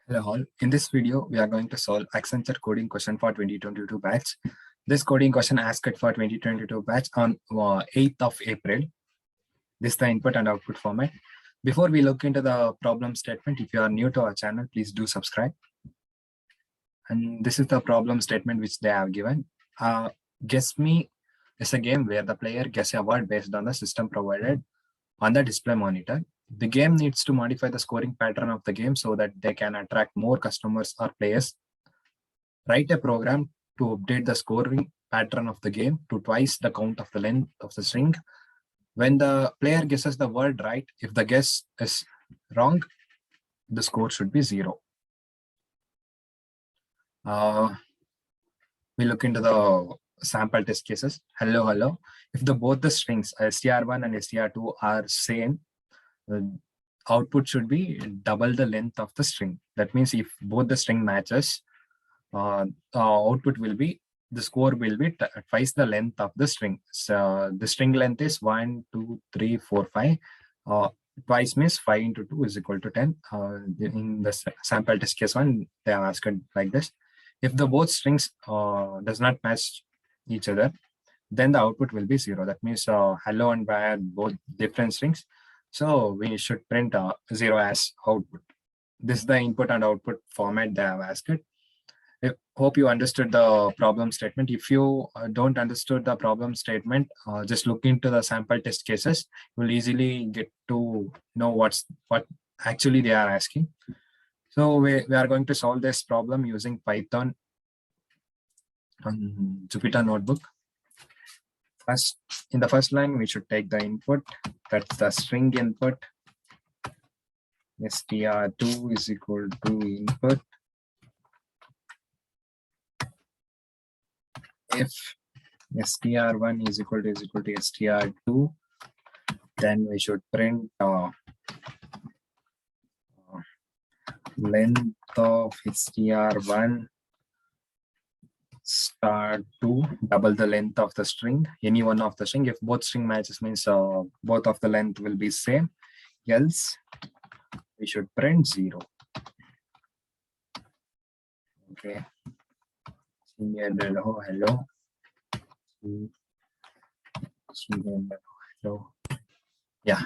Hello all. In this video, we are going to solve Accenture coding question for 2022 batch. This coding question asked for 2022 batch on 8th of April. This is the input and output format. Before we look into the problem statement, if you are new to our channel, please do subscribe. And this is the problem statement which they have given. Guess Me is a game where the player guesses a word based on the system provided on the display monitor. The game needs to modify the scoring pattern of the game so that they can attract more customers or players. Write a program to update the scoring pattern of the game to twice the count of the length of the string. When the player guesses the word right, if the guess is wrong, the score should be 0. We look into the sample test cases. Hello. If both the strings str1 and str2 are same, output should be double the length of the string. That means if both the string matches, output will be, the score will be twice the length of the string. So the string length is 1, 2, 3, 4, 5. Twice means 5 into 2 is equal to 10. In the sample test case 1, they are asked like this. If the both strings does not match each other, then the output will be 0. That means hello and bye are both different strings. So we should print 0 as output. This is the input and output format they have asked it. I hope you understood the problem statement. If you don't understood the problem statement, just look into the sample test cases. You will easily get to know what actually they are asking. So we are going to solve this problem using Python on Jupyter Notebook. First, in the first line, we should take the input. That's the string input. str2 is equal to input. If str1 is equal to str2, then we should print length of str1 str2 double the length of the string, any one of the string. If both string matches means both of the length will be same, else we should print 0. Okay. Hello. Yeah.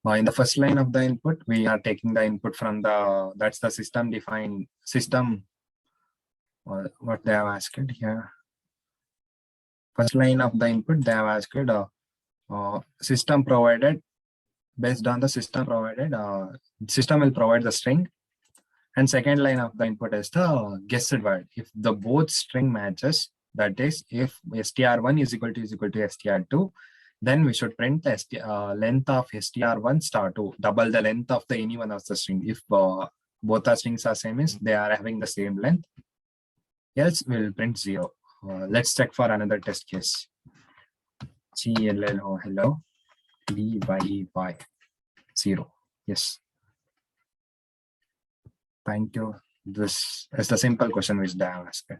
In the first line of the input, we are taking the input from that's the system defined system, what they have asked here. First line of the input, they have asked system provided. Based on the system provided, system will provide the string. And second line of the input is the guessed word. If the both string matches, that is, if str1 is equal to str2, then we should print the length of str1 str2, double the length of the any one of the string. If both the strings are same, is they are having the same length. Else we'll print 0. Let's check for another test case. Hello. by 0. Yes. Thank you. This is the simple question which they have asked.